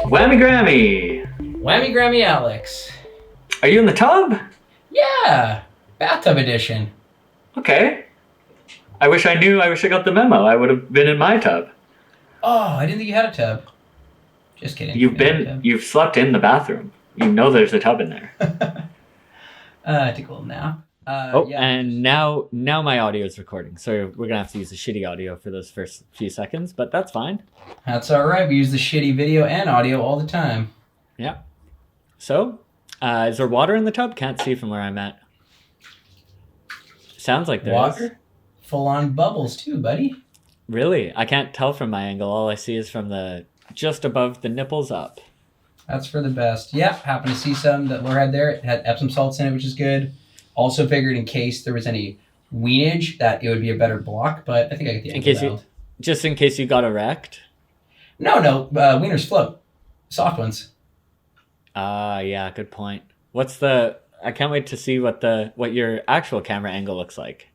Whammy Grammy! Whammy Grammy Alex. Are you in the tub? Yeah, bathtub edition. Okay. I wish I got the memo. I would have been in my tub. Oh, I didn't think you had a tub. Just kidding. You've slept in the bathroom. You know there's a tub in there. Take a little nap. Yeah. And now my audio is recording, so we're gonna have to use the shitty audio for those first few seconds, but that's fine. That's all right. We use the shitty video and audio all the time. Yeah. So, is there water in the tub? Can't see from where I'm at. Sounds like there is. Water? Full on bubbles too, buddy. Really? I can't tell from my angle. All I see is from the just above the nipples up. That's for the best. Yeah, happened to see some that Laura had there. It had Epsom salts in it, which is good. Also figured in case there was any weenage that it would be a better block, but I think I get the angle out. Just in case you got erect? No, wieners float. Soft ones. Yeah, good point. I can't wait to see what your actual camera angle looks like.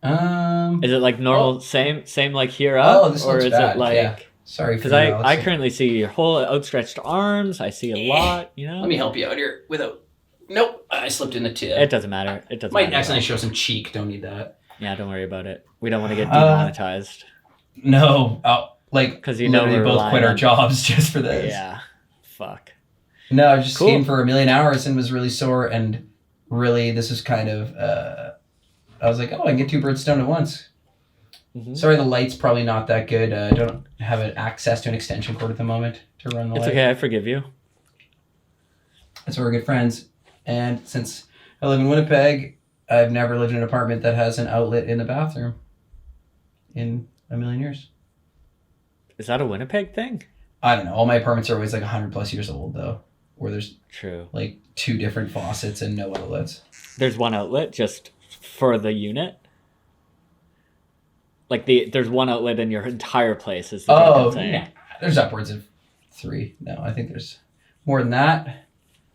Is it like normal, same like here up? Oh, this looks bad. It like... Yeah. Sorry, because I currently see your whole outstretched arms. I see a lot, Let me help you out here without... Nope, I slipped in the tip. It doesn't matter. Might accidentally show some cheek. Don't need that. Yeah, don't worry about it. We don't want to get demonetized. No, because we both quit our jobs just for this. Yeah, fuck. No, I just came for a million hours and was really sore, and really this is kind of... I was like, I can get two birds stoned at once. Mm-hmm. Sorry, the light's probably not that good. I don't have access to an extension cord at the moment to run the light. It's okay, I forgive you. That's why we're good friends. And since I live in Winnipeg, I've never lived in an apartment that has an outlet in the bathroom in a million years. Is that a Winnipeg thing? I don't know. All my apartments are always like 100 plus years old, though, where there's true like two different faucets and no outlets. There's one outlet just for the unit? Like there's one outlet in your entire place is the I'm saying. Nah. There's upwards of 3. No, I think there's more than that.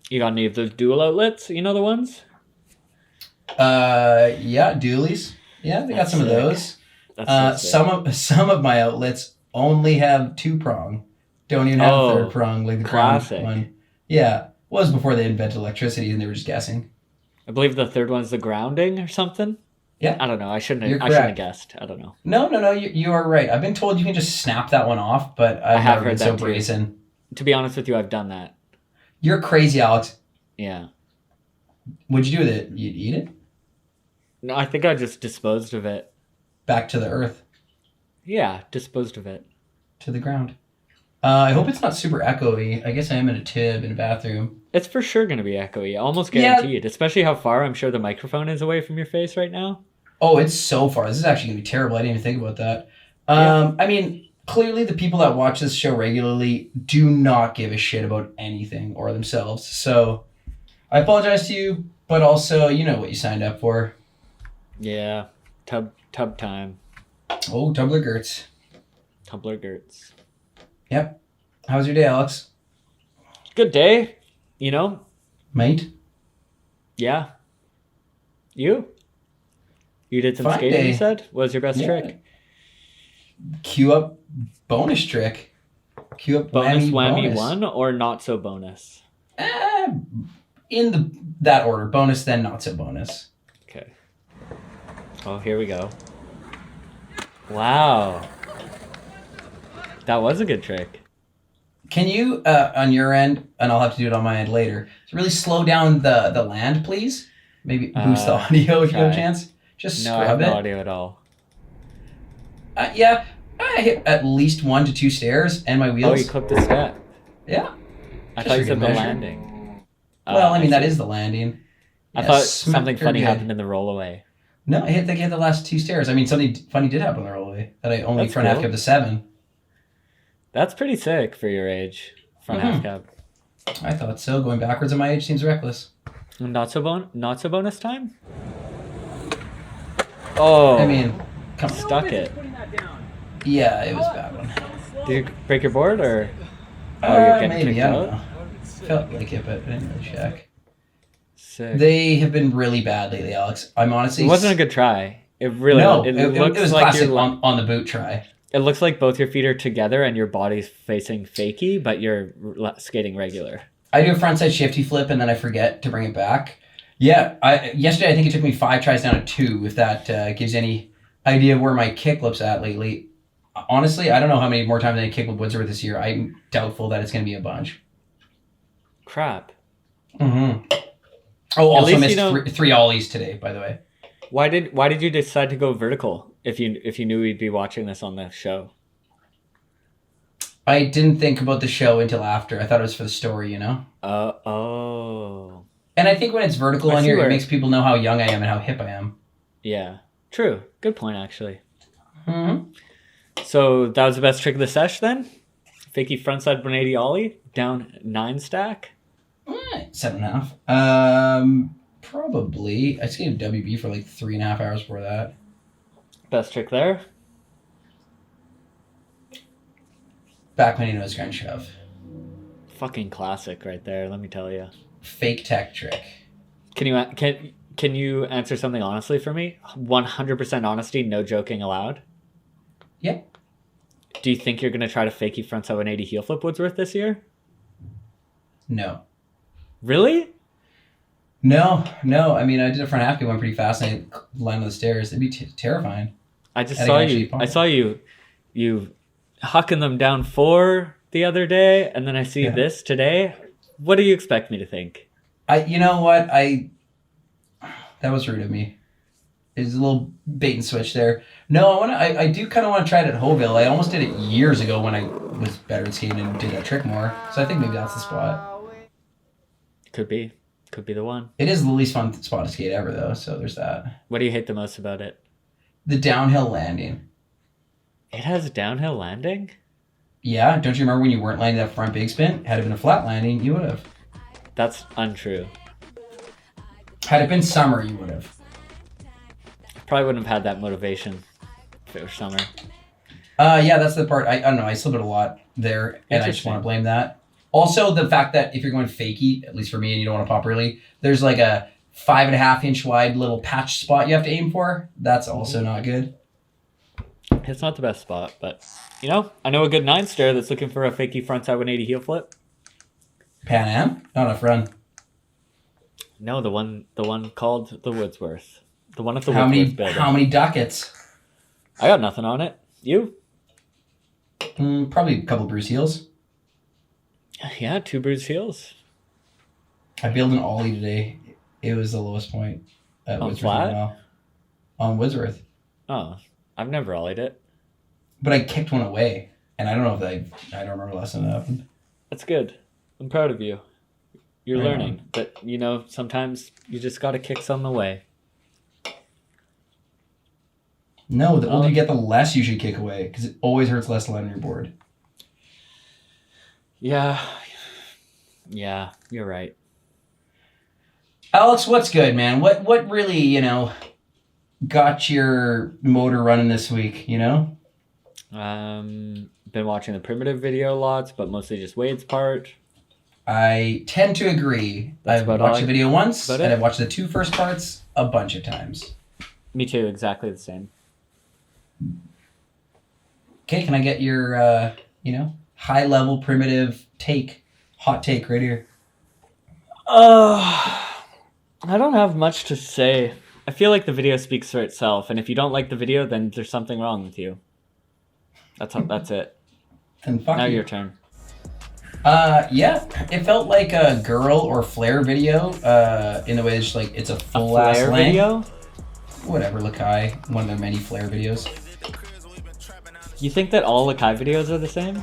You got any of those dual outlets? You know the ones? Yeah, dualies. Yeah, they got some of those. Some of my outlets only have 2-prong. Don't even have a 3rd prong like the classic one. Yeah, was before they invented electricity and they were just guessing. I believe the 3rd one's the grounding or something. Yeah, I don't know. I shouldn't have guessed. I don't know. No. You are right. I've been told you can just snap that one off, but I've never been so brazen. To be honest with you, I've done that. You're crazy, Alex. Yeah. What'd you do with it? You'd eat it? No, I think I just disposed of it. Back to the earth? Yeah, disposed of it. To the ground. I hope it's not super echoey. I guess I am in a tib in a bathroom. It's for sure going to be echoey. Almost guaranteed. Yeah. Especially how far I'm sure the microphone is away from your face right now. Oh, it's so far. This is actually going to be terrible. I didn't even think about that. I mean... Clearly, the people that watch this show regularly do not give a shit about anything or themselves. So, I apologize to you, but also, you know what you signed up for. Yeah, tub time. Oh, Tumbler Gertz. Tumbler Gertz. Yep. How was your day, Alex? Good day. Mate? Yeah. You? You did some Fine skating, day. You said? What was your best trick? Queue up bonus trick. Queue up bonus whammy bonus. 1 or not so bonus? In that order. Bonus, then not so bonus. Okay. Oh, here we go. Wow. That was a good trick. Can you, on your end, and I'll have to do it on my end later, really slow down the land, please? Maybe boost the audio if you have a chance. Just scrub it. No, I have no audio at all. Yeah, I hit at least 1 to 2 stairs and my wheels. Oh, you clipped the step. Yeah. I thought you said the landing. Well, that is the landing. I thought something funny happened in the rollaway. No, I think I hit the last 2 stairs. Something funny did happen on the rollaway that I only front half cab to 7. That's pretty sick for your age. Front half cab. I thought so. Going backwards at my age seems reckless. Not so bonus time? Oh. Come on. Stuck it. Yeah, it was a bad one. Did you break your board or? You're getting kicked out? I don't know. Felt like it, but I didn't really check. Sick. They have been really bad lately, Alex. I'm honestly... It wasn't a good try. It really No, it it looks was like classic you're on the boot try. it looks like both your feet are together and your body's facing fakie, but you're skating regular. I do a frontside shifty flip and then I forget to bring it back. Yeah, yesterday I think it took me 5 tries down to 2, if that gives any idea of where my kickflip's at lately. Honestly, I don't know how many more times I kickflip Woodsworth this year. I'm doubtful that it's going to be a bunch. Crap. Mm-hmm. Oh, At also least missed three ollies today, by the way. Why did you decide to go vertical if you knew we'd be watching this on the show? I didn't think about the show until after. I thought it was for the story, you know? Oh. And I think when it's vertical I on see here, where- it makes people know how young I am and how hip I am. Yeah. True. Good point, actually. Mm-hmm. So that was the best trick of the sesh then? Fakie frontside 180 ollie, down 9 stack? 7.5. Probably. I skated WB for like 3.5 hours before that. Best trick there? Back when he knows grind shove. Fucking classic right there, let me tell you. Fake tech trick. Can you answer something honestly for me? 100% honesty, no joking allowed? Yeah. Do you think you're going to try to fakie frontside 180 heel flip Woodsworth this year? No. Really? No. I mean, I did a front half, it went pretty fast, and I landed on the stairs. It'd be terrifying. I just I saw think you. actually I saw you hucking them down 4 the other day, and then I see this today. What do you expect me to think? You know what? That was rude of me. It's a little bait and switch there. No, I do kind of want to try it at Hoville. I almost did it years ago when I was better at skating and did that trick more. So I think maybe that's the spot. Could be the one. It is the least fun spot to skate ever, though. So there's that. What do you hate the most about it? The downhill landing. It has a downhill landing? Yeah, don't you remember when you weren't landing that front big spin? Had it been a flat landing, you would have. That's untrue. Had it been summer, you would have. Probably wouldn't have had that motivation if it was summer. Yeah, that's the part. I don't know. I slipped it a lot there, and I just want to blame that. Also, the fact that if you're going fakie, at least for me, and you don't want to pop early, there's like a 5.5 inch wide little patch spot you have to aim for. That's also not good. It's not the best spot, but I know a good 9 stair that's looking for a fakie frontside 180 heel flip. Pan Am? Not enough run. No, the one called the Woodsworth. The one at the Woodsworth building. How many ducats? I got nothing on it. You? Probably a couple bruise heels. Yeah, 2 bruised heels. I built an ollie today. It was the lowest point at On Woodsworth. flat? On Woodsworth. Oh, I've never ollied it. But I kicked one away, and I don't know if I don't remember the last time that happened. That's good. I'm proud of you. You're I learning. But, sometimes you just got to kick some away. No, the older you get, the less you should kick away, because it always hurts less to land on your board. Yeah, you're right. Alex, what's good, man? What really, got your motor running this week, Been watching the primitive video lots, but mostly just Wade's part. I tend to agree. That's I've about watched all the video once, about and it? I've watched the 2 first parts a bunch of times. Me too, exactly the same. Okay, can I get your, high-level primitive hot take right here? I don't have much to say. I feel like the video speaks for itself, and if you don't like the video, then there's something wrong with you. That's it. Then fuck Now you. your turn. Yeah, it felt like a girl or flare video, in the way it's like it's a full ass Flare length. video? Whatever, Lakai, one of their many flare videos. You think that all Lakai videos are the same?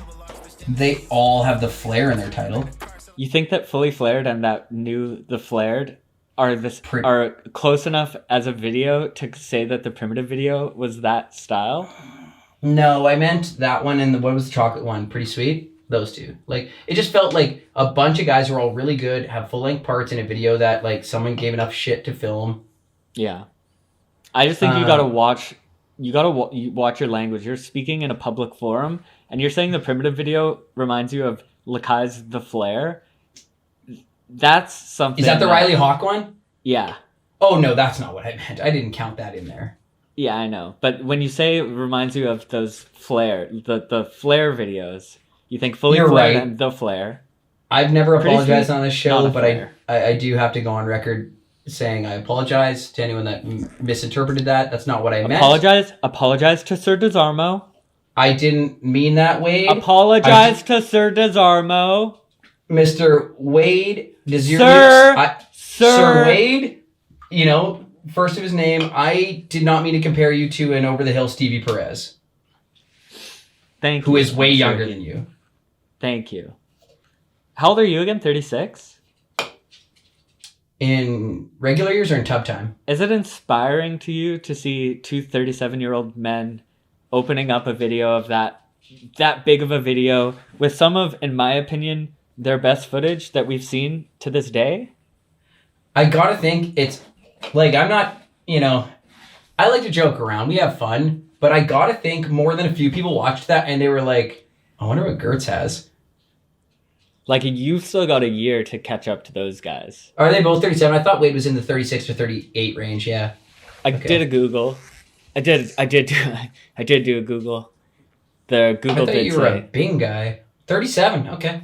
They all have the flare in their title. You think that Fully Flared and the Flared are Pre- are close enough as a video to say that the primitive video was that style? No, I meant that one and what was the chocolate one? Pretty Sweet? Those two. Like, it just felt like a bunch of guys who are all really good, have full-length parts in a video that, like, someone gave enough shit to film. Yeah. I just think you gotta watch your language. You're speaking in a public forum, and you're saying the primitive video reminds you of Lakai's The Flare. That's something. Is that the Riley Hawk one? Yeah. Oh, no, that's not what I meant. I didn't count that in there. Yeah, I know. But when you say it reminds you of those Flare, the Flare videos, you think Fully You're Flared right. and the Flare. I've never Pretty apologized sweet, on this not show, a but flare. I do have to go on record saying I apologize to anyone that misinterpreted that. That's not what I meant. Apologize to Sir Desarmeaux. I didn't mean that, Wade. Apologize to Sir Desarmeaux. Mr. Wade Sir, Sir Wade, you know, first of his name, I did not mean to compare you to an over-the-hill Stevie Perez. Thank who you. is way younger than you. Thank you. How old are you again? 36? In regular years or in tub time? Is it inspiring to you to see two 37-year-old men opening up a video of that big of a video with some of, in my opinion, their best footage that we've seen to this day? I gotta think it's, like, I'm not, you know, I like to joke around. We have fun. But I gotta think more than a few people watched that and they were like, I wonder what Gertz has. Like, you've still got a year to catch up to those guys. Are they both 37? I thought Wade was in the 36 to 38 range, yeah. I did a Google. I did do a Google. The Google I thought did you were a Bing guy. 37, okay.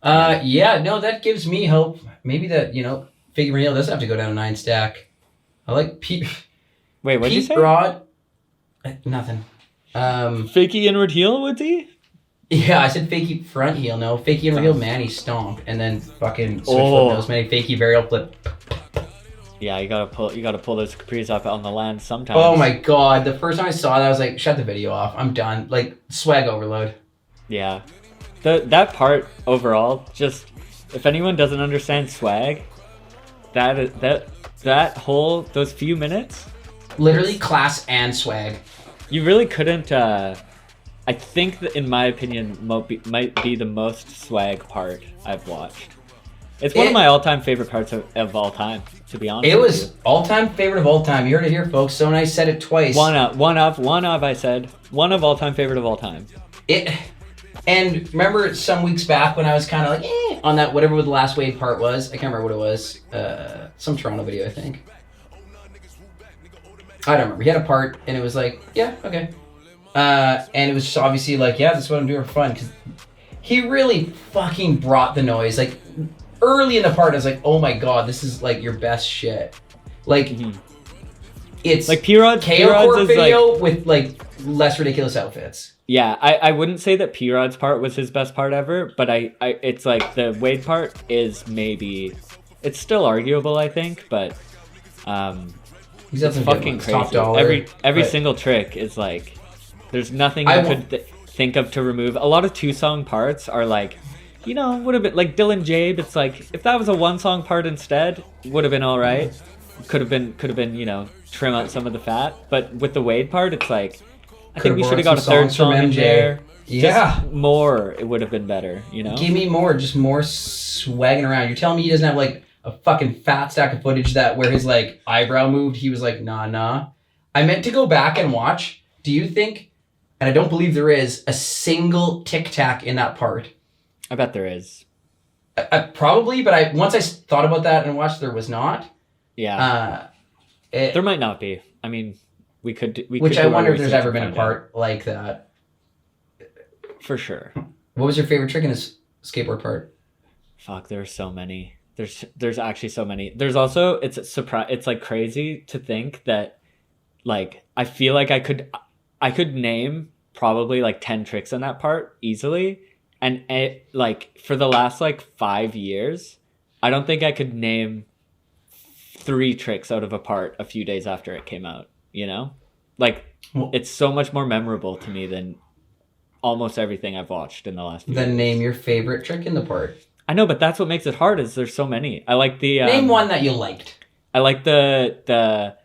Yeah, no, that gives me hope. Maybe that, you know, Figgy Reneel doesn't have to go down a 9 stack. I like Pete. Wait, what'd you say? Rod. Nothing. Fakey inward heel, would he? Yeah, I said fakey front heel. No, fakey inward heel, Manny stomp, and then fucking switch flip nose, Manny fakey varial flip. Yeah, you gotta pull those capris up on the land sometimes. Oh my god! The first time I saw that, I was like, "Shut the video off. I'm done." Like swag overload. Yeah, that part overall, just if anyone doesn't understand swag, that whole those few minutes. Literally class and swag. You really couldn't. I think that, in my opinion, might be the most swag part I've watched. It's one of my all-time favorite parts of all time, to be honest. It was all-time favorite of all time. You heard it here, folks. So nice said it twice. One of. I said one of all-time favorite of all time. And remember some weeks back when I was kind of like, on that whatever the last wave part was. I can't remember what it was. Some Toronto video, I think. I don't remember. He had a part, and it was like, yeah, okay. And it was just obviously like, yeah, this is what I'm doing for fun. Because he really fucking brought the noise. Like, early in the part, I was like, oh my god, this is like your best shit. Like, it's like P-Rod's video like, with like less ridiculous outfits. Yeah, I wouldn't say that P-Rod's part was his best part ever, but I it's like the Wade part is maybe, it's still arguable, I think, but He's it's fucking crazy. Top dollar, every single trick is like, there's nothing you could think of to remove. A lot of 2-song parts are like, you know, would have been like Dylan Jabe. It's like, if that was a 1-song part instead, would have been all right. Could have been, you know, trim out some of the fat. But with the Wade part, it's like, I think we should have got a third song in there. Yeah, just more. It would have been better, you know. Give me more, just more swagging around. You're telling me he doesn't have like a fucking fat stack of footage that where his like eyebrow moved, he was like, nah. I meant to go back and watch. Do you think, and I don't believe there is, a single tic-tac in that part? I bet there is. Probably, but once I thought about that and watched, there was not. Yeah. There might not be. I mean, we could I wonder if there's ever been a part like that. For sure. What was your favorite trick in his skateboard part? Fuck, there are so many. There's actually so many. There's also, it's like crazy to think that, like, I feel like I could name probably like 10 tricks in that part easily, and it, like, for the last like 5 years, I don't think I could name 3 tricks out of a part a few days after it came out, you know? Like, it's so much more memorable to me than almost everything I've watched in the last few years. Then name your favorite trick in the part. I know, but that's what makes it hard, is there's so many. I like the... name one that you liked. I like the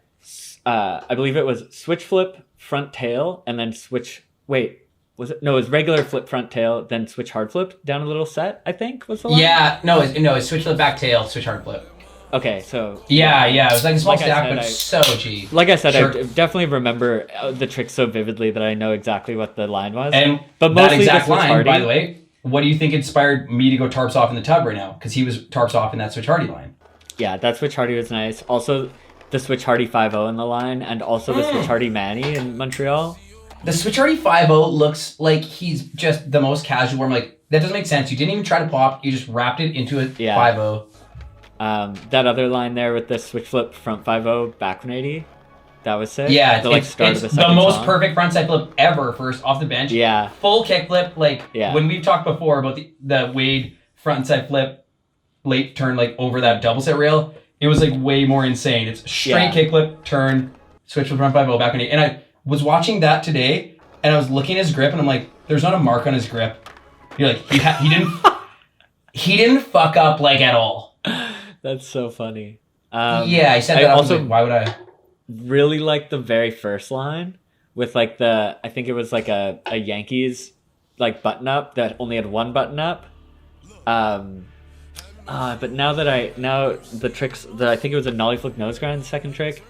I believe it was switch flip, front tail, and then switch... Wait, was it? No, it was regular flip, front tail, then switch hard flip, down a little set, I think, was the line? Yeah, it's switch flip, back tail, switch hard flip. Okay, so... Yeah, it was like a small stack, but so G. Like I said, sure. I definitely remember the trick so vividly that I know exactly what the line was. And but that mostly exact the line, by the way, what do you think inspired me to go tarps off in the tub right now? Because he was tarps off in that switch hardy line. Yeah, that switch hardy was nice. Also, the Switch Hardy 5-0 in the line, and also the Switch Hardy Manny in Montreal. The Switch Hardy 5-0 looks like he's just the most casual. I'm like, that doesn't make sense. You didn't even try to pop. You just wrapped it into a 5-0. That other line there with the switch flip front 5-0 back 180, that was sick. Yeah, the, like, it's start of the second most song. perfect frontside flip ever. First off the bench, Yeah, full kick flip. Like Yeah. when we've talked before about the Wade frontside flip, late turn like over that double set rail, it was like way more insane. It's straight kick flip, turn, switch flip front 5-0 back 180. And I was watching that today, and I was looking at his grip, and I'm like, there's not a mark on his grip. You're like, he didn't he didn't fuck up like at all. that's so funny. Yeah, I said that. I was like, why would I? Really like the very first line with like I think it was like a Yankees like button up that only had one button up. But now the tricks that I think it was a nollie flip nose grind, second trick.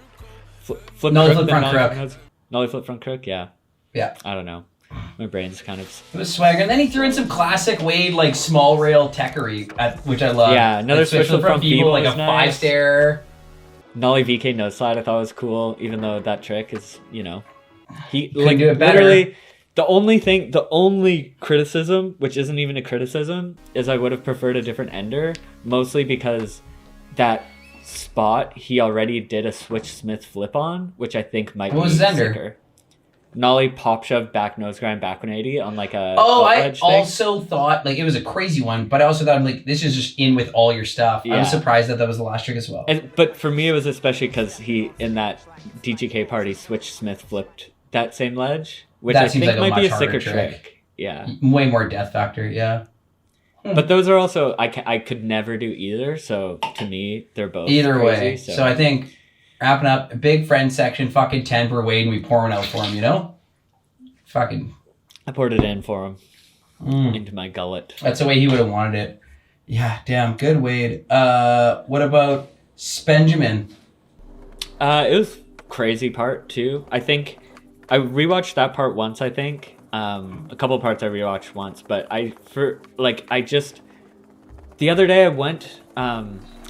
Flip Nollie crook, flip front nollie crook. Nollie flip front crook, yeah. Yeah. I don't know. My brain's kind of... It was swagger. And then he threw in some classic Wade, like, small rail techery, which I love. Yeah, another like, switch flip from people, like a was nice. 5-stair. Nollie VK nose slide I thought was cool, even though that trick is, he Couldn't like do it better. literally the only criticism, which isn't even a criticism, is I would have preferred a different ender, mostly because that spot he already did a switch Smith flip on, which I think might What be was his ender? sicker. Nollie pop shove back nose grind back 180 on like a I ledge thing. also thought, like, it was a crazy one, but I also thought, I'm like, this is just in with all your stuff. I was Yeah. surprised that was the last trick as well. But for me, it was especially because he, in that DGK party, Switch Smith flipped that same ledge, which That I seems think like a might be a much sicker harder trick. trick. Yeah. Way more death factor, yeah. But those are also, I could never do either, so to me, they're both Either crazy, way. So I think, wrapping up, a big friend section, fucking 10 for Wade, and we pour one out for him, you know? Fucking... I poured it in for him, into my gullet. That's the way he would have wanted it. Yeah, damn, good Wade. What about Spenjamin? It was crazy part, too. I think, I rewatched that part once, I think. A couple of parts I rewatched once, but the other day I went, I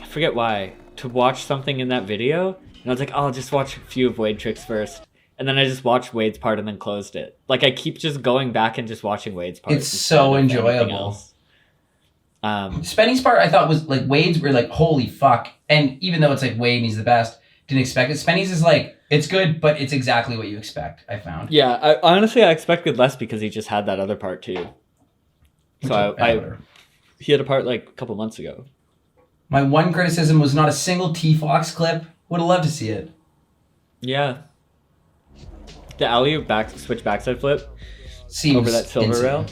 forget why, to watch something in that video, and I was like, oh, I'll just watch a few of Wade tricks first. And then I just watched Wade's part and then closed it. Like, I keep just going back and just watching Wade's part. It's so enjoyable. Spenny's part I thought was, like, Wade's were like, holy fuck. And even though it's like Wade and he's the best, didn't expect it. Spenny's is like, it's good, but it's exactly what you expect, I found. Yeah, honestly, I expected less because he just had that other part too. So he had a part like a couple months ago. My one criticism was not a single T-Fox clip. Would have loved to see it. Yeah. The alley-oop switch backside flip Seems over that silver insane. rail.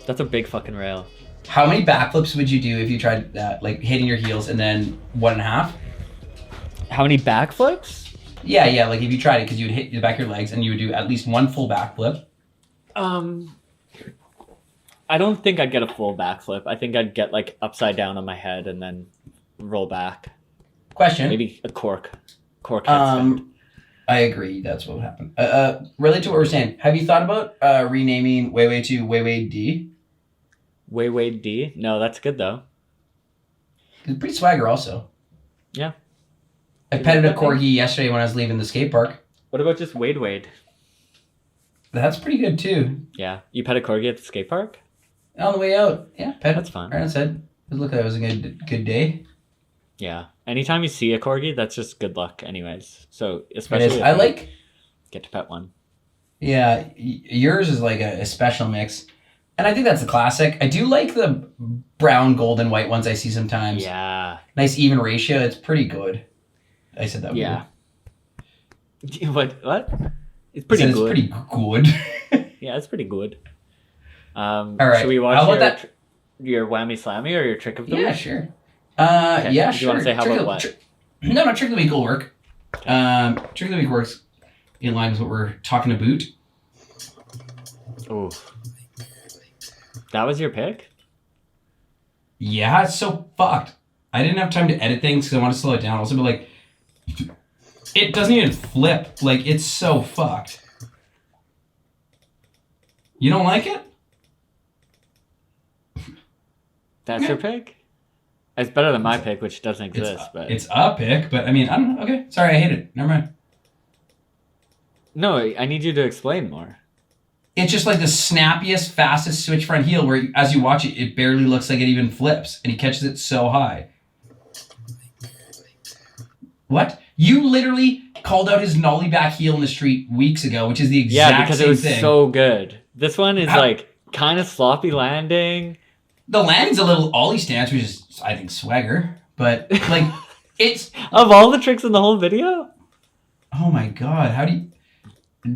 That's a big fucking rail. How many backflips would you do if you tried that? Like hitting your heels and then 1.5? How many backflips? Yeah, like if you tried it, because you would hit the back of your legs and you would do at least one full backflip. I don't think I'd get a full backflip. I think I'd get like upside down on my head and then roll back. Question. Maybe a cork headstand. I agree. That's what would happen. Related to what we're saying, have you thought about renaming Weiwei to Weiwei D? Wade D? No, that's good though. It's pretty swagger also. Yeah. I petted a corgi yesterday when I was leaving the skate park. What about just Wade? That's pretty good too. Yeah. You pet a corgi at the skate park? On the way out, yeah, pet. That's fine. Right outside. Look, that was a good day. Yeah. Anytime you see a corgi, that's just good luck anyways. So especially if I you like. get to pet one. Yeah, yours is like a special mix. And I think that's a classic. I do like the brown, gold, and white ones I see sometimes. Yeah. Nice even ratio. It's pretty good. I said that Yeah. weird. What? It's pretty good. It's pretty good. Yeah, it's pretty good. All right. Should we watch How about your whammy slammy or your trick of the Yeah, week? sure. Okay. Yeah, Do you sure. want to say how about what? No, trick of the week will work. Trick of the week works in line with what we're talking about. Ooh. That was your pick? Yeah, it's so fucked. I didn't have time to edit things because I want to slow it down. Also, but like, it doesn't even flip. Like, it's so fucked. You don't like it? That's your pick? It's better than my pick, which doesn't exist. But it's a pick, but I mean, I don't know. Okay, sorry, I hate it. Never mind. No, I need you to explain more. It's just like the snappiest, fastest switch front heel where as you watch it, it barely looks like it even flips, and he catches it so high. What? You literally called out his nollie back heel in the street weeks ago, which is the exact same thing. Yeah, because it was so good. This one is like kind of sloppy landing. The landing's a little ollie stance, which is, I think, swagger. But, like, it's... Of all the tricks in the whole video? Oh my god, how do you...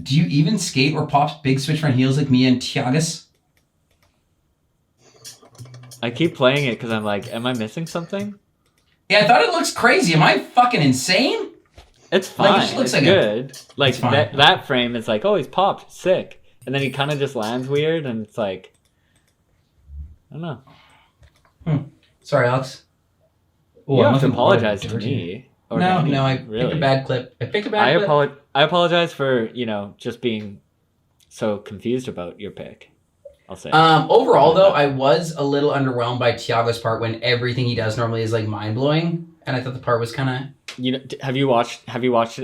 Do you even skate or pop big switch front heels like me and Tiagas? I keep playing it because I'm like, am I missing something? Yeah, I thought it looks crazy. Am I fucking insane? It's fine. Like, it just looks it's like good. Like, fine. that frame is like, oh, he's popped. Sick. And then he kind of just lands weird, and it's like... I don't know. Sorry, Alex. You don't have to apologize to me. Or No, to anyone, I really. picked a bad clip. I picked a bad clip. I apologize for, just being so confused about your pick. I'll say. Overall, though, I was a little underwhelmed by Tiago's part when everything he does normally is like mind blowing, and I thought the part was kind of. Have you rewatched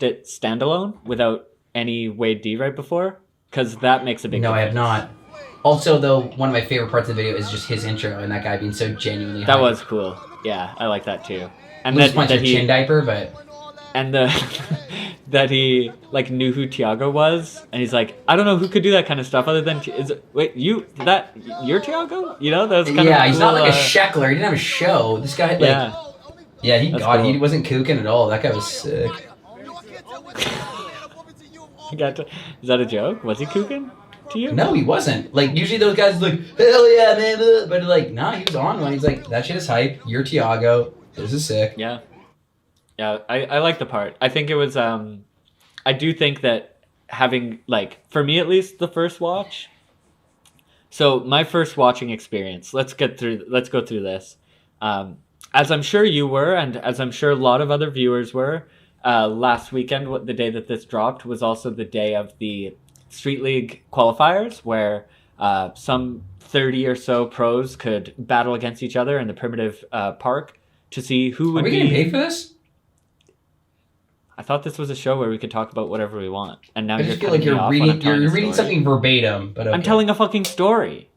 it standalone without any Wade D right before? Because that makes a big. No, difference. I have not. Also, though, one of my favorite parts of the video is just his intro and that guy being so genuinely. That high. was cool. Yeah, I like that too. And that he chin diaper, but. And that he like knew who Tiago was, and he's like, I don't know who could do that kind of stuff other than you're Tiago? That was kind of he's cool, not like a sheckler. He didn't have a show. This guy, cool. He wasn't kooking at all. That guy was sick. Is that a joke? Was he kooking to you? No, he wasn't. Like usually those guys like, hell yeah, man, but like, nah, he was on one. He's like, that shit is hype. You're Tiago. This is sick. Yeah. Yeah, I like the part. I think it was, I do think that having, like, for me at least, the first watch. So my first watching experience, let's go through this. As I'm sure you were, and as I'm sure a lot of other viewers were, last weekend, the day that this dropped, was also the day of the Street League qualifiers, where some 30 or so pros could battle against each other in the primitive park to see who would be... Are we getting paid for this? I thought this was a show where we could talk about whatever we want, and now I just feel like you're reading something verbatim. But okay. I'm telling a fucking story.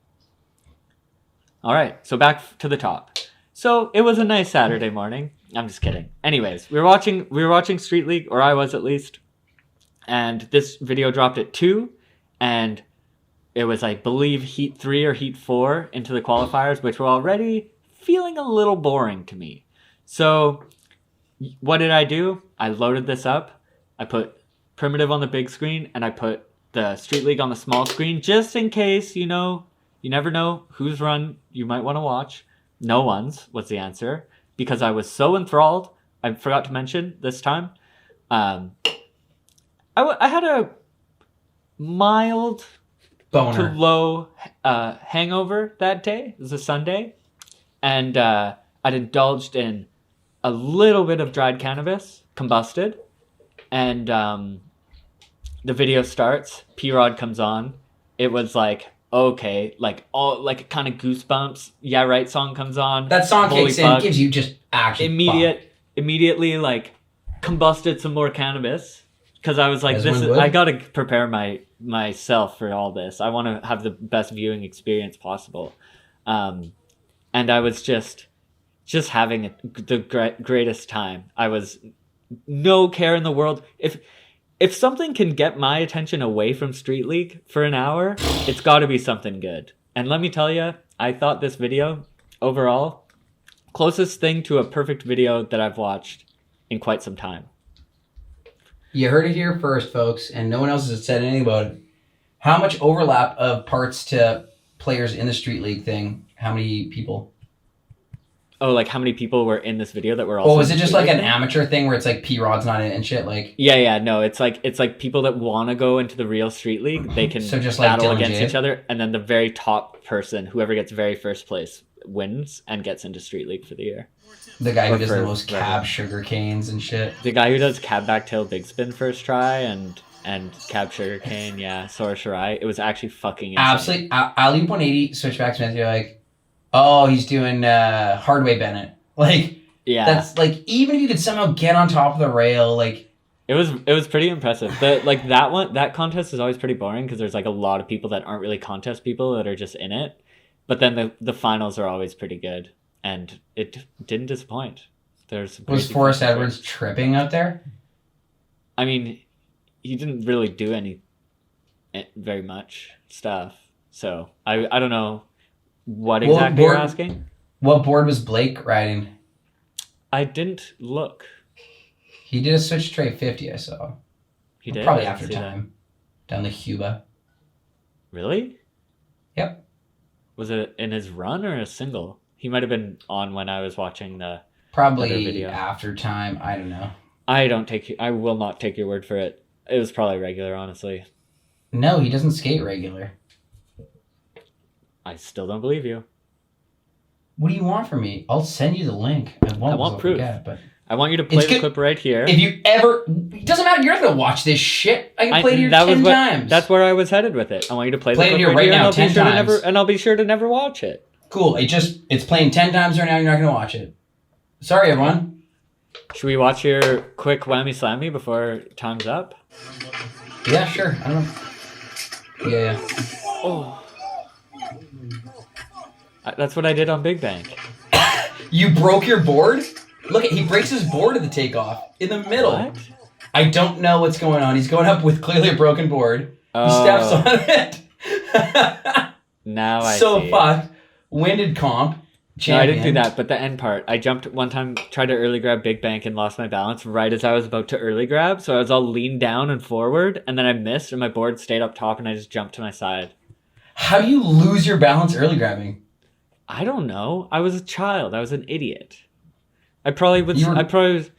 All right, so back to the top. So it was a nice Saturday morning. I'm just kidding. Anyways, we were watching Street League, or I was at least, and this video dropped at 2, and it was, I believe, Heat 3 or Heat 4 into the qualifiers, which were already feeling a little boring to me. So what did I do? I loaded this up. I put Primitive on the big screen, and I put the Street League on the small screen, just in case, you never know whose run you might want to watch. No one's was the answer, because I was so enthralled. I forgot to mention this time. I had a mild boner to low hangover that day. It was a Sunday. And I'd indulged in a little bit of dried cannabis, combusted, and the video starts. P-Rod comes on. It was like, okay, like all like kind of goosebumps. Yeah, right. Song comes on. That song kicks in, gives you just action. Immediately like combusted some more cannabis because I was like, I gotta prepare myself for all this. I want to have the best viewing experience possible, and I was just having the greatest time. I was no care in the world. If something can get my attention away from Street League for an hour, it's got to be something good. And let me tell you, I thought this video, overall, closest thing to a perfect video that I've watched in quite some time. You heard it here first, folks, and no one else has said anything about it. How much overlap of parts to players in the Street League thing? How many people? Oh, like how many people were in this video that were also... Oh, is it just like an amateur thing where it's like P-Rod's not in it and shit? Like Yeah, no, it's like people that want to go into the real Street League, they can so just like battle Dylan against Jade? each other, and then the very top person, whoever gets very first place, wins and gets into Street League for the year. The guy who does the most cab sugar canes and shit. The guy who does cab backtail big spin first try and cab sugar cane, yeah, Sora Shirai. It was actually fucking insane. Absolutely. Alley 180, switchback Smith, you're like, Oh, he's doing Hardway Bennett. Like, Yeah, that's like, even if you could somehow get on top of the rail, like, it was pretty impressive. That contest is always pretty boring because there's like a lot of people that aren't really contest people that are just in it. But then the finals are always pretty good, and it didn't disappoint. There's some was crazy Forrest things. Edwards tripping out there? I mean, he didn't really do very much stuff. So I don't know what exactly you're asking. What board was Blake riding? I didn't look. He did a switch tray 50, I saw. He did? Probably I didn't after see time. Down the Cuba. Really? Yep. Was it in his run or a single? He might have been on when I was watching the other Probably video. after time. I don't know. I will not take your word for it. It was probably regular, honestly. No, he doesn't skate regular. I still don't believe you. What do you want from me? I'll send you the link. I want proof. But I want you to play the clip right here. if you ever... It doesn't matter. You're not going to watch this shit. I can play it here 10 times. That's where I was headed with it. I want you to play the Play it clip here right now and 10 times. And I'll be sure to never watch it. Cool. It's playing 10 times right now. You're not going to watch it. Sorry, everyone. Should we watch your quick whammy slammy before time's up? Yeah, sure. I don't know. Yeah. Oh. That's what I did on Big Bank. You broke your board? Look, he breaks his board at the takeoff in the middle. What? I don't know what's going on. He's going up with clearly a broken board. He steps on it. Now I so see. fucked. Winded comp. No, I Champion. didn't do that, but the end part. I jumped one time, tried to early grab Big Bank and lost my balance right as I was about to early grab. So I was all leaned down and forward, and then I missed, and my board stayed up top, and I just jumped to my side. How do you lose your balance early grabbing? I don't know. I was a child. I was an idiot. I probably was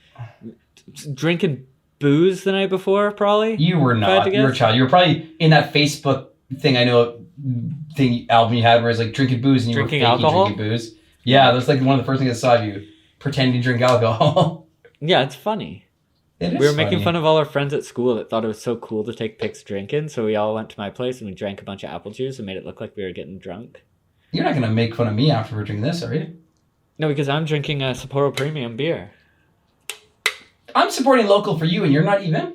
drinking booze the night before, probably. You were not. You were a child. You were probably in that Facebook thing album you had where it's like drinking booze and you Drinking were faking alcohol? drinking booze. Yeah, that's like one of the first things I saw of you, pretending to drink alcohol. Yeah, it's funny. It is We were making fun of all our friends at school that thought it was so cool to take pics drinking, so we all went to my place and we drank a bunch of apple juice and made it look like we were getting drunk. You're not going to make fun of me after we're drinking this, are you? No, because I'm drinking a Sapporo Premium beer. I'm supporting local for you, and you're not even.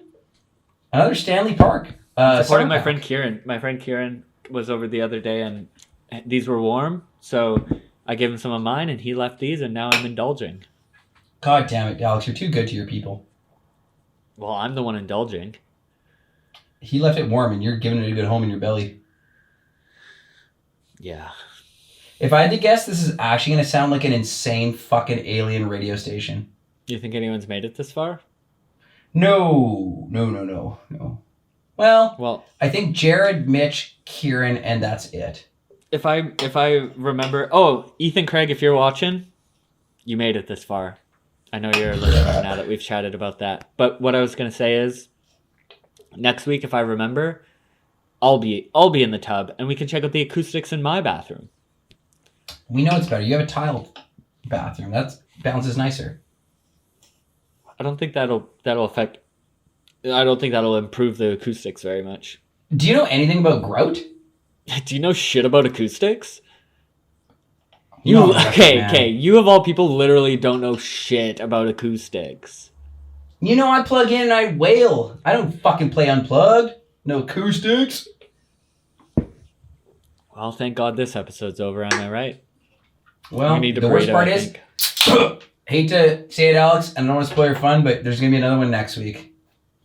Another Stanley Park. Supporting my Soundpack. friend Kieran. My friend Kieran was over the other day, and these were warm, so I gave him some of mine, and he left these, and now I'm indulging. God damn it, Alex, you're too good to your people. Well, I'm the one indulging. He left it warm, and you're giving it a good home in your belly. Yeah. If I had to guess, this is actually going to sound like an insane fucking alien radio station. You think anyone's made it this far? No. Well, I think Jared, Mitch, Kieran, and that's it. If I remember... Oh, Ethan Craig, if you're watching, you made it this far. I know you're a listener now that we've chatted about that. But what I was going to say is, next week, if I remember, I'll be in the tub, and we can check out the acoustics in my bathroom. We know it's better. You have a tiled bathroom. That bounces nicer. I don't think that'll affect... I don't think that'll improve the acoustics very much. Do you know anything about grout? Do you know shit about acoustics? No, Okay. You of all people literally don't know shit about acoustics. You know, I plug in and I wail. I don't fucking play unplugged. No acoustics. Well, thank God this episode's over, am I right? Well, We need to the worst burrito, part I is, think. hate to say it, Alex, and I don't want to spoil your fun, but there's going to be another one next week.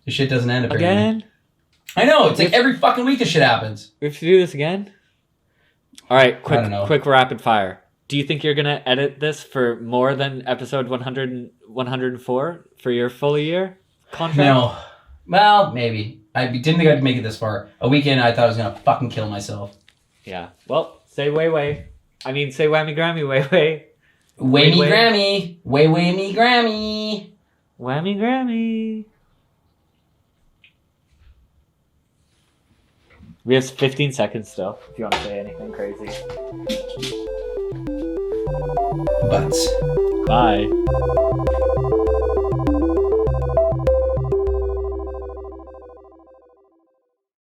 The shit doesn't end apparently. Again? I know, it's like every fucking week this shit happens. We have to do this again? All right, I don't know. quick rapid fire. Do you think you're going to edit this for more than episode 100 and 104 for your full year contract? No. Well, maybe. I didn't think I'd make it this far. A weekend, I thought I was going to fucking kill myself. Yeah. Well, say way. I mean, say whammy Grammy, way. Way me Grammy. Way me Grammy. Whammy Grammy. We have 15 seconds still, if you want to say anything crazy. Butts. Bye.